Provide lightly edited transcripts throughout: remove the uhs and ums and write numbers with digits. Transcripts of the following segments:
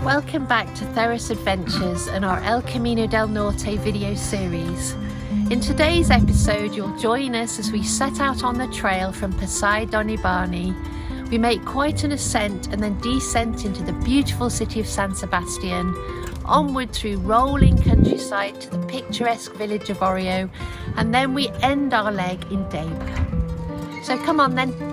Welcome back to Theros Adventures and our El Camino del Norte video series. In today's episode, you'll join us as we set out on the trail from Pasai Donibane. We make quite an ascent and then descent into the beautiful city of San Sebastián, onward through rolling countryside to the picturesque village of Orio, and then we end our leg in Deba. So come on then.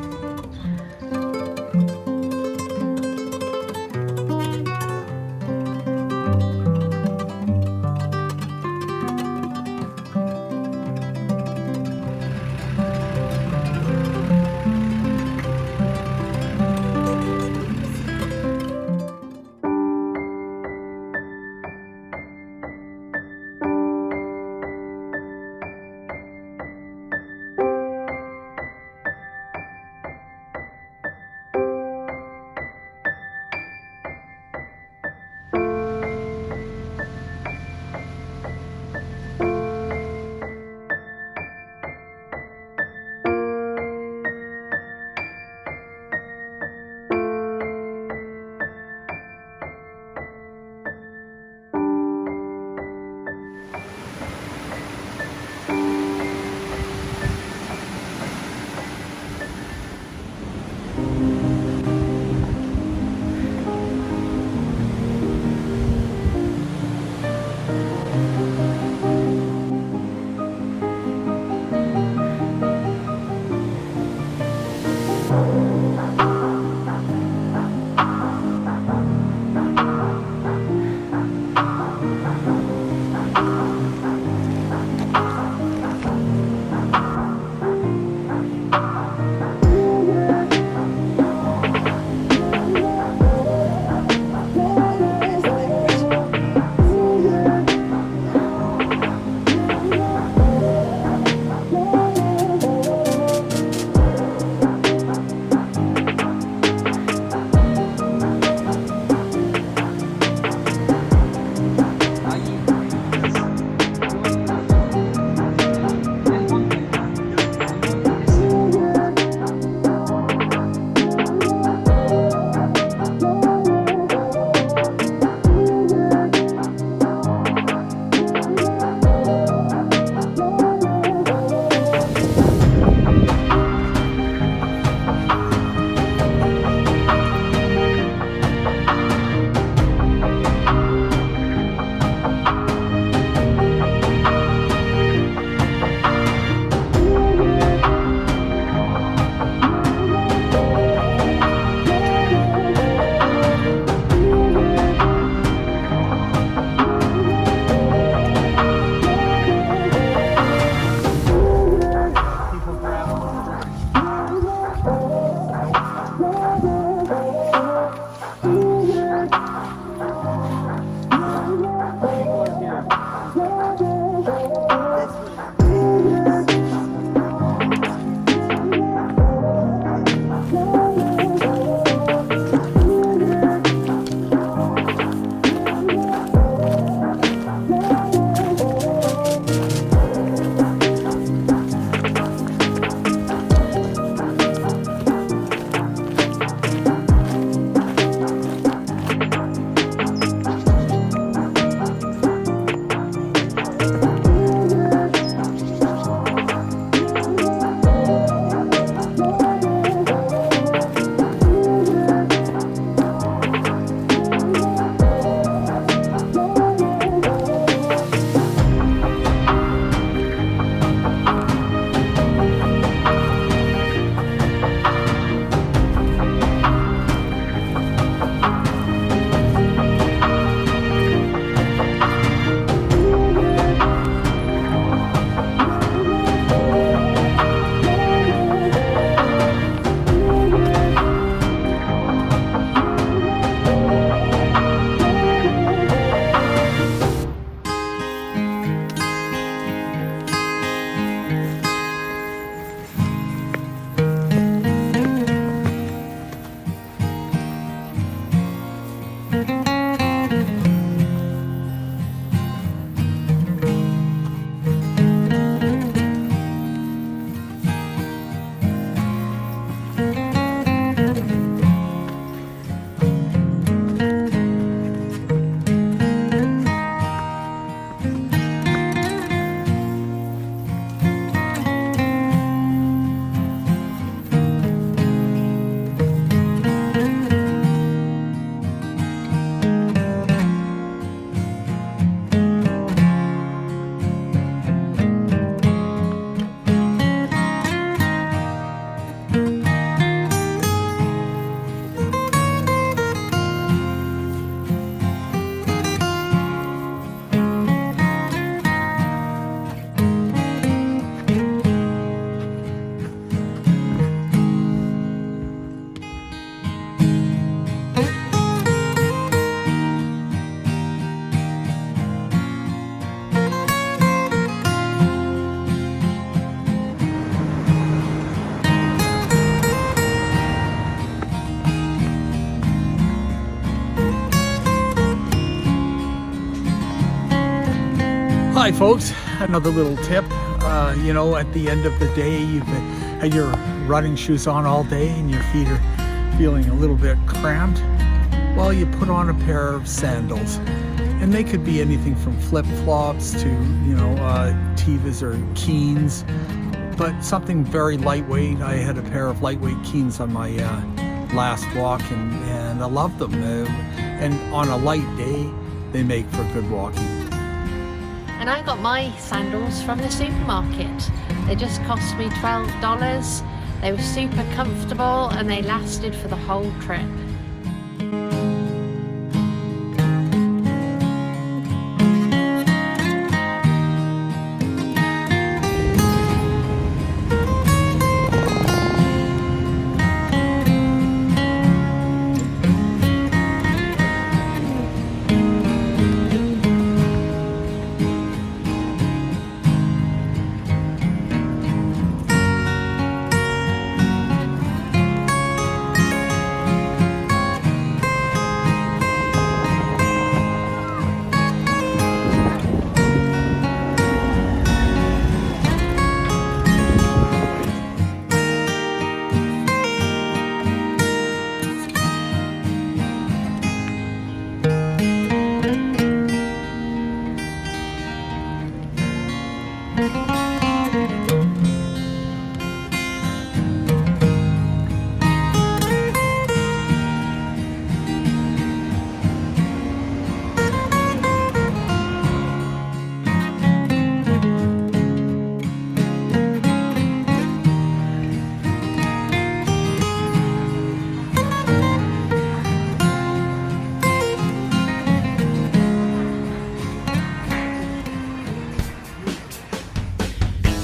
Hi folks, another little tip. At the end of the day, you've had your running shoes on all day and your feet are feeling a little bit cramped. Well, you put on a pair of sandals, and they could be anything from flip-flops to, Tevas or Keens, but something very lightweight. I had a pair of lightweight Keens on my last walk, and I love them. And on a light day, they make for good walking. And I got my sandals from the supermarket. They just cost me $12. They were super comfortable and they lasted for the whole trip.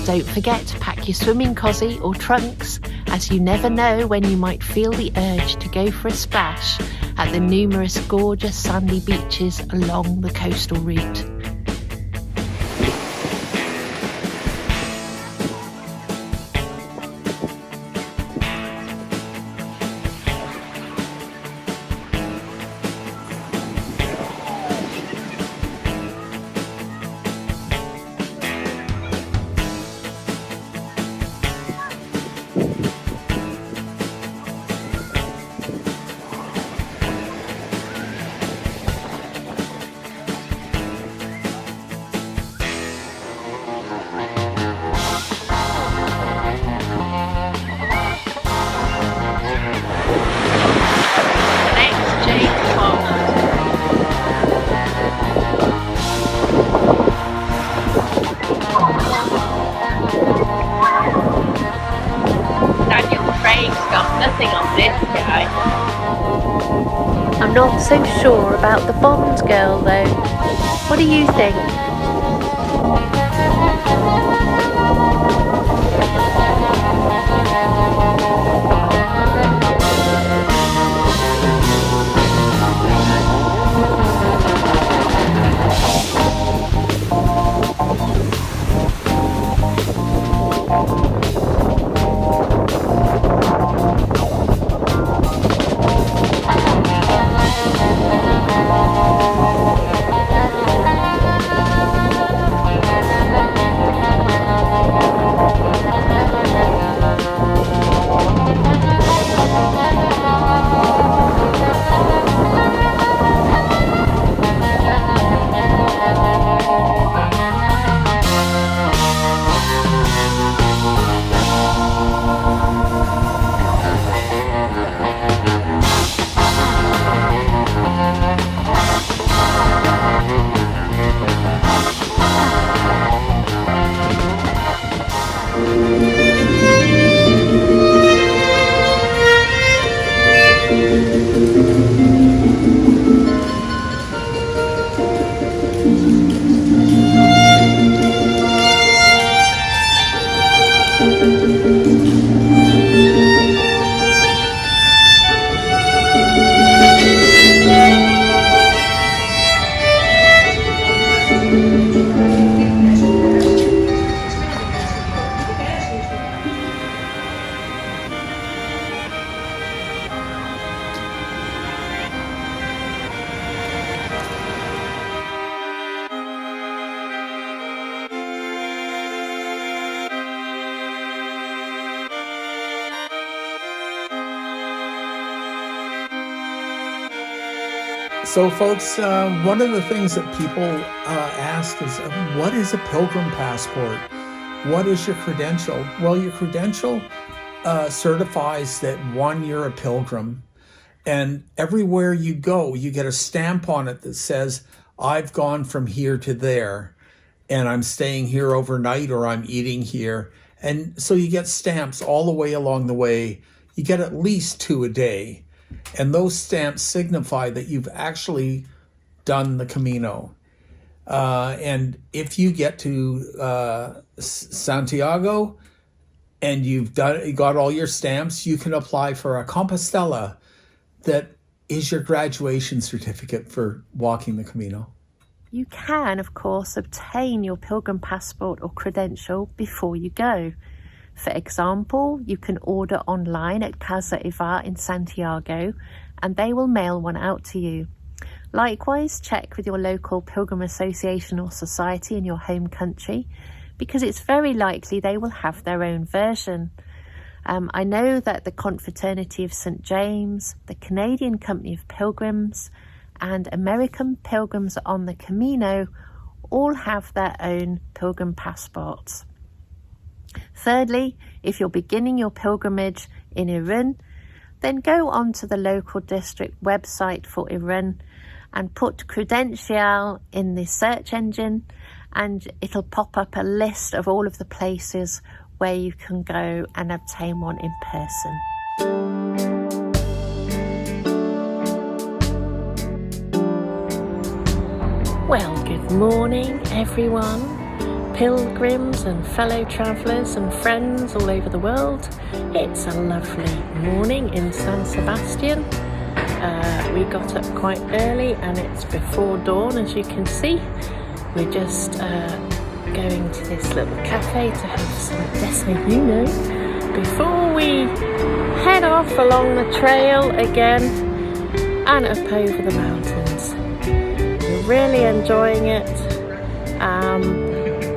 Don't forget to pack your swimming cosy or trunks, as you never know when you might feel the urge to go for a splash at the numerous gorgeous sandy beaches along the coastal route. I'm not so sure about the Bond girl though. What do you think? So folks, one of the things that people ask is, what is a pilgrim passport? What is your credential? Well, your credential certifies that, one, you're a pilgrim. And everywhere you go, you get a stamp on it that says, I've gone from here to there, and I'm staying here overnight, or I'm eating here. And so you get stamps all the way along the way. You get at least 2 a day. And those stamps signify that you've actually done the Camino. And if you get to Santiago and you got all your stamps, you can apply for a Compostela that is your graduation certificate for walking the Camino. You can, of course, obtain your pilgrim passport or credential before you go. For example, you can order online at Casa Ivar in Santiago, and they will mail one out to you. Likewise, check with your local pilgrim association or society in your home country, because it's very likely they will have their own version. I know that the Confraternity of St. James, the Canadian Company of Pilgrims, and American Pilgrims on the Camino all have their own pilgrim passports. Thirdly, if you're beginning your pilgrimage in Irun, then go onto the local district website for Irun and put credential in the search engine, and it'll pop up a list of all of the places where you can go and obtain one in person. Well, good morning everyone, pilgrims and fellow travellers and friends all over the world. It's a lovely morning in San Sebastián. We got up quite early and it's before dawn, as you can see. We're just going to this little cafe to have some desayuno before we head off along the trail again and up over the mountains. We're really enjoying it.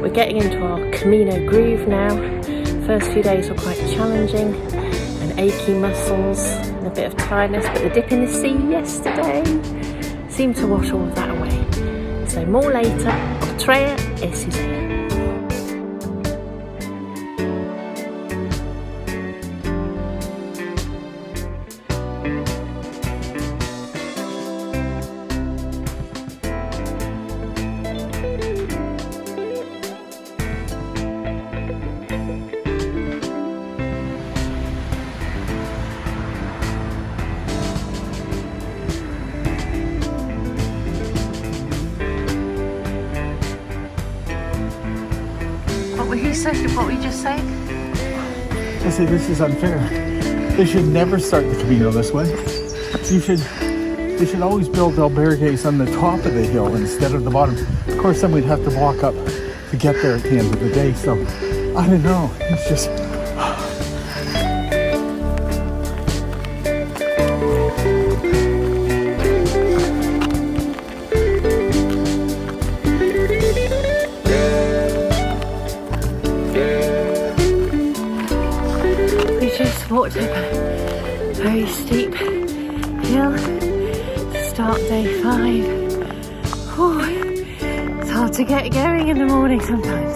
We're getting into our Camino groove now. First few days were quite challenging and achy muscles and a bit of tiredness, but the dip in the sea yesterday seemed to wash all of that away. So more later. Treya et Suzanne. What were you just saying? I say this is unfair. They should never start the Camino this way. They should always build albergues on the top of the hill instead of the bottom. Of course, then we'd have to walk up to get there at the end of the day. So I don't know. It's just. Walked up a very steep hill to start day 5. Whew, it's hard to get going in the morning sometimes.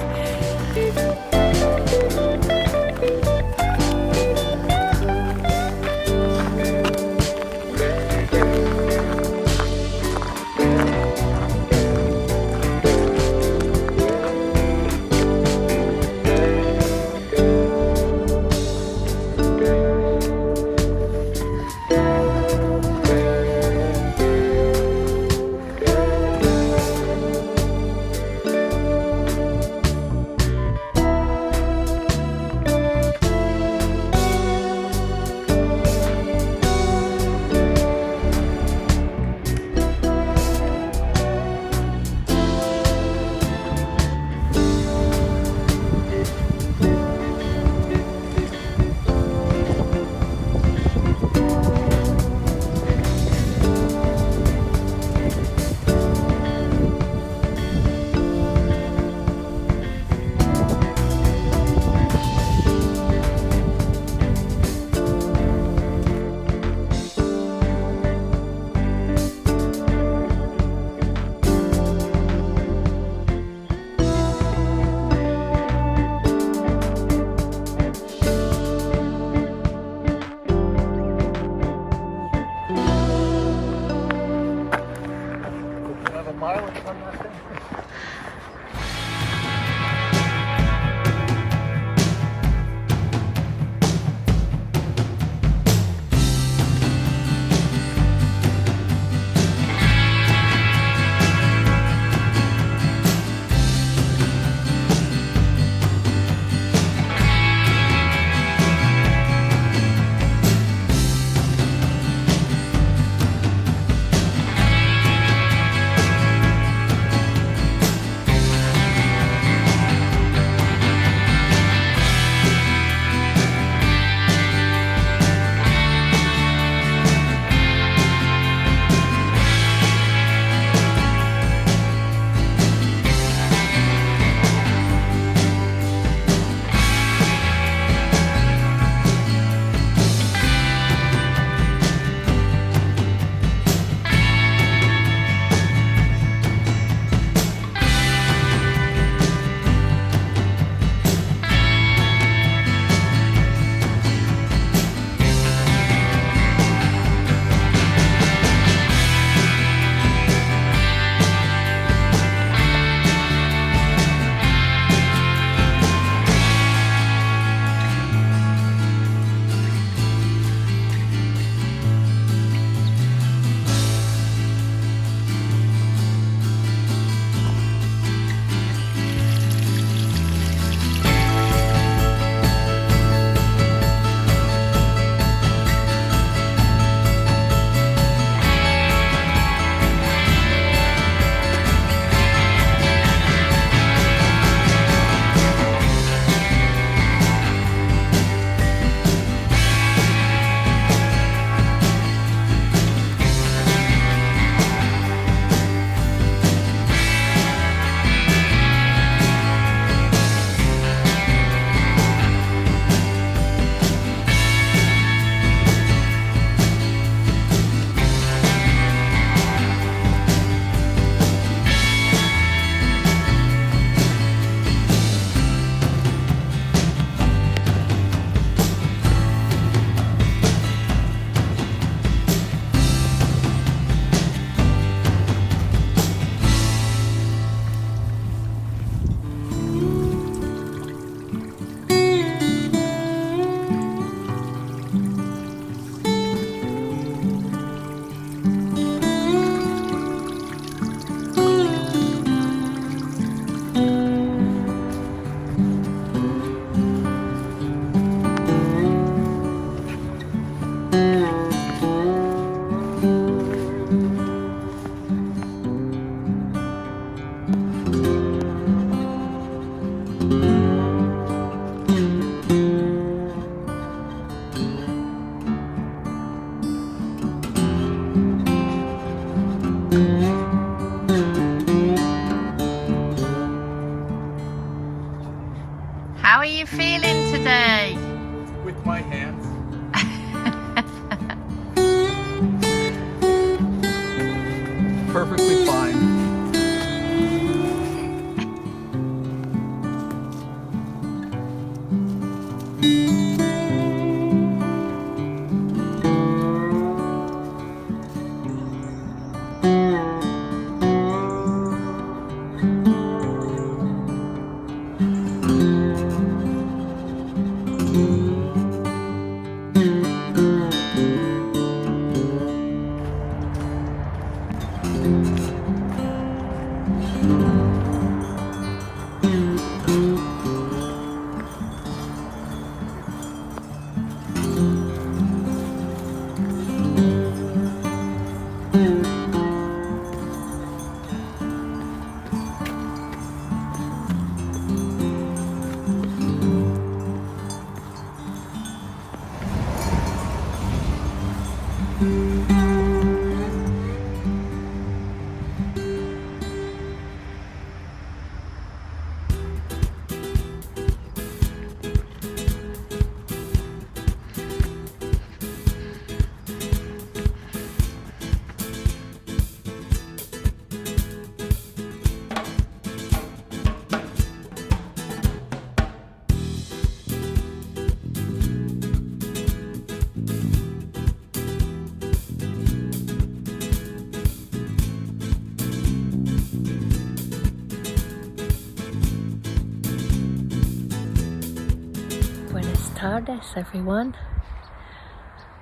Buenas tardes, everyone.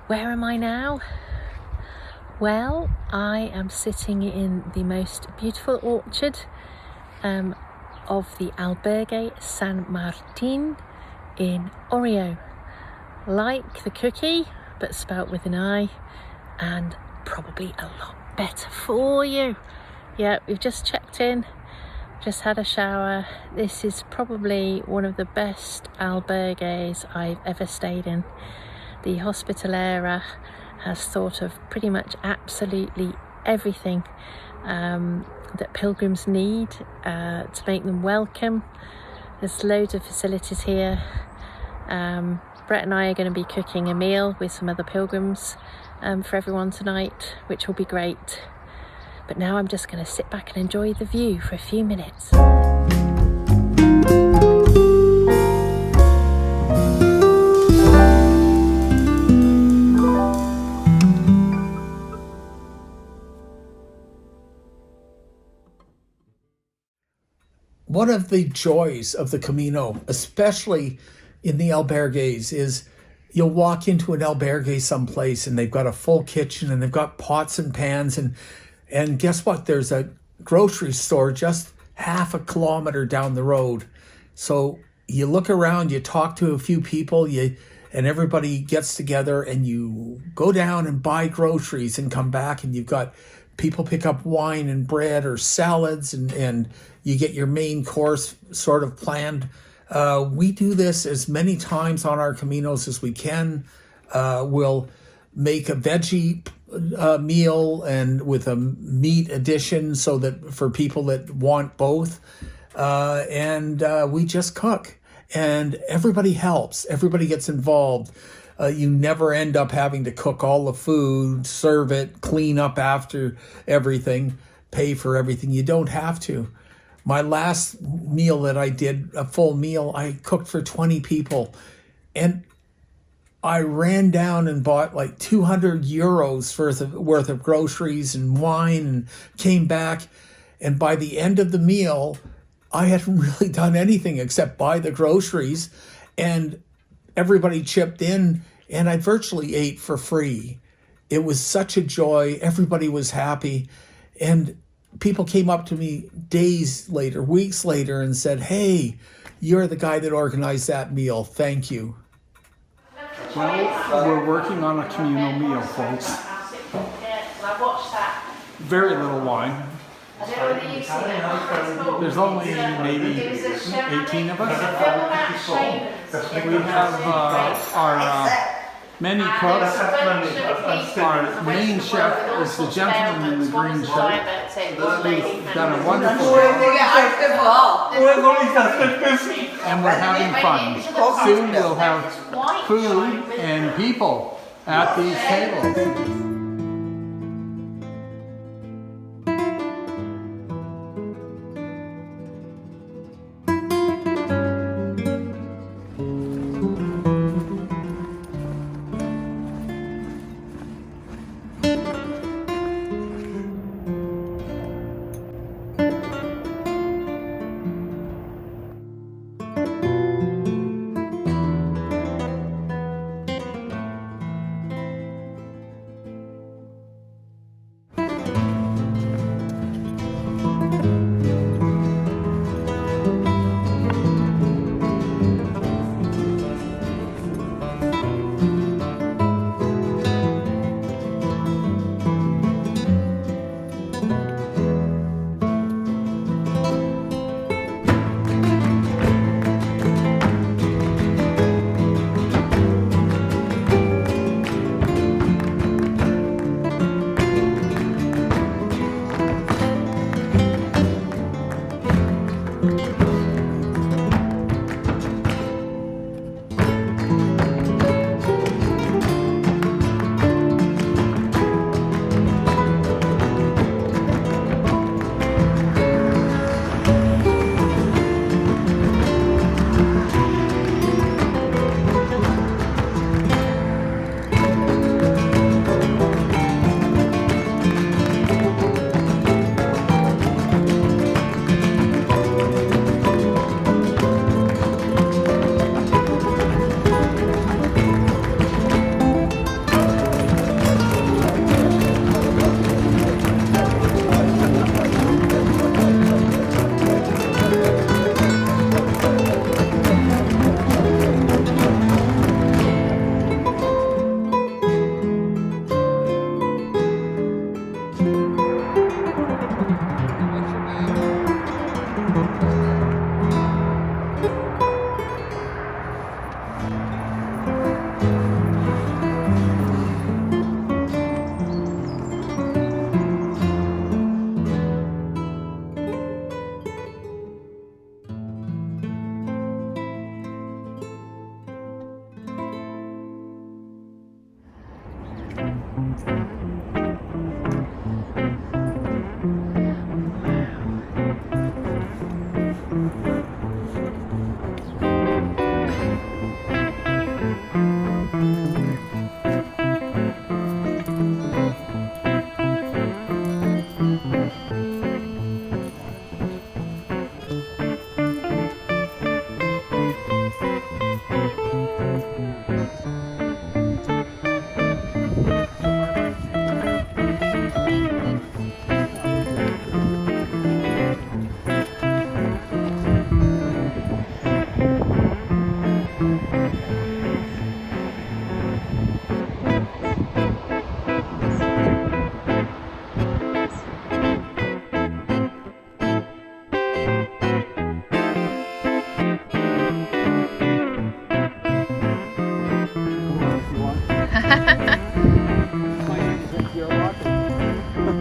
Where am I now? Well, I am sitting in the most beautiful orchard of the albergue San Martin in Orio. Like the cookie, but spelt with an I, and probably a lot better for you. Yeah, we've just checked in, just had a shower. This is probably one of the best albergues I've ever stayed in. The hospitalera has thought of pretty much absolutely everything that pilgrims need to make them welcome. There's loads of facilities here. Brett and I are going to be cooking a meal with some other pilgrims for everyone tonight, which will be great. But now I'm just going to sit back and enjoy the view for a few minutes. One of the joys of the Camino, especially in the albergues, is you'll walk into an albergue someplace and they've got a full kitchen and they've got pots and pans, and guess what? There's a grocery store just half a kilometer down the road. So you look around, you talk to a few people, and everybody gets together and you go down and buy groceries and come back, and you've got people pick up wine and bread or salads, and you get your main course sort of planned. We do this as many times on our Caminos as we can. We'll make a veggie meal and with a meat addition, so that for people that want both, and we just cook, and everybody helps, everybody gets involved. You never end up having to cook all the food, serve it, clean up after everything, pay for everything. You don't have to. My last meal that I did, a full meal, I cooked for 20 people, and I ran down and bought like 200 euros worth of groceries and wine, and came back. And by the end of the meal, I hadn't really done anything except buy the groceries, and everybody chipped in, and I virtually ate for free. It was such a joy. Everybody was happy. And people came up to me days later, weeks later, and said, "Hey, you're the guy that organized that meal. Thank you." Well, we're working on a communal meal, folks. Very little wine. There's only maybe 18 of us. We have our many cooks. Our main chef is the gentleman in the green shirt. He's done a wonderful job. And we're having fun. Soon we'll have food and people at these tables.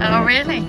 Oh, really?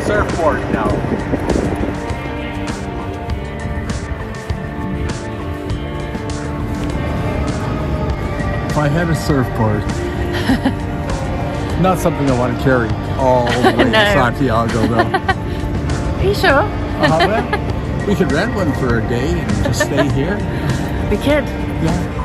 Surfboard now. If I had a surfboard, not something I want to carry all the way to Santiago though. Are you sure? We could rent one for a day and just stay here. We could. Yeah.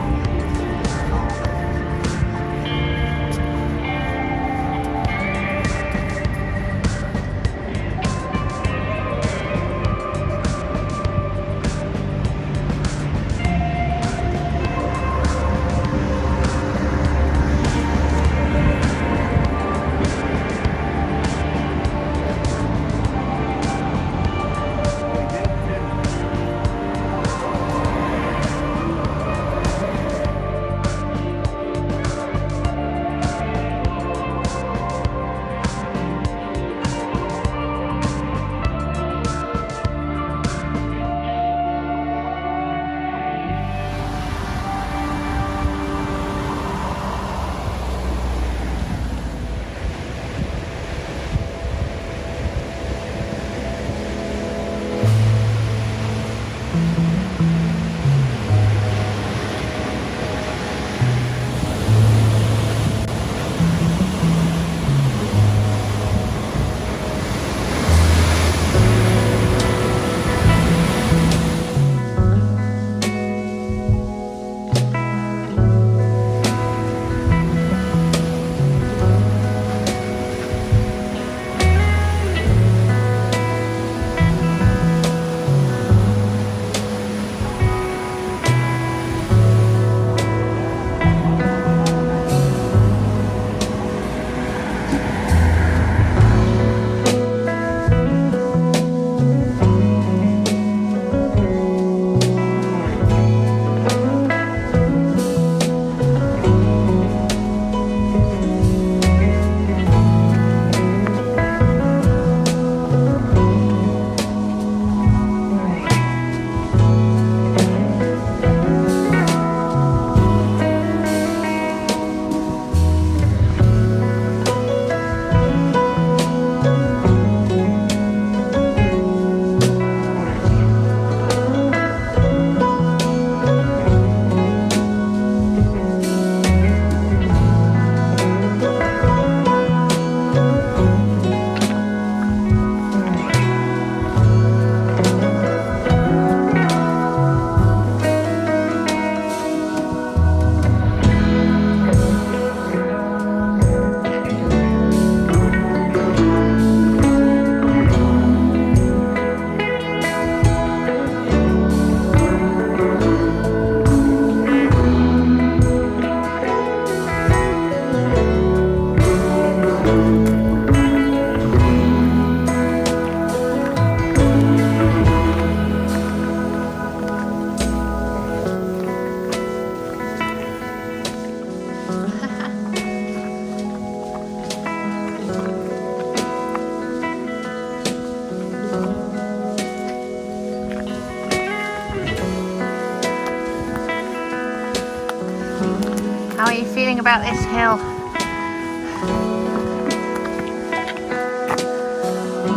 are you feeling about this hill?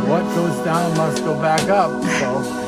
What goes down must go back up, so.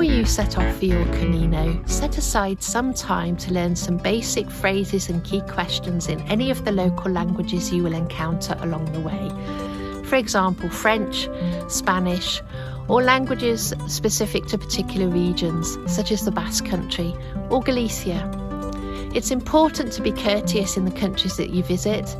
Before you set off for your Camino, set aside some time to learn some basic phrases and key questions in any of the local languages you will encounter along the way. For example, French, Spanish, or languages specific to particular regions, such as the Basque Country or Galicia. It's important to be courteous in the countries that you visit,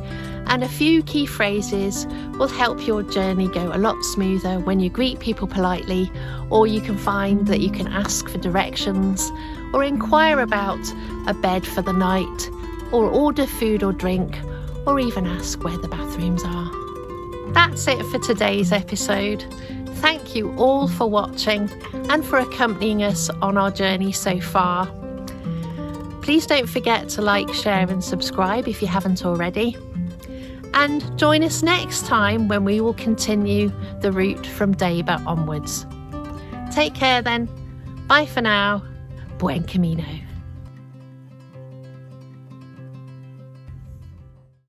and a few key phrases will help your journey go a lot smoother when you greet people politely, or you can find that you can ask for directions, or inquire about a bed for the night, or order food or drink, or even ask where the bathrooms are. That's it for today's episode. Thank you all for watching and for accompanying us on our journey so far. Please don't forget to like, share and subscribe if you haven't already. And join us next time when we will continue the route from Deba onwards. Take care then. Bye for now. Buen Camino.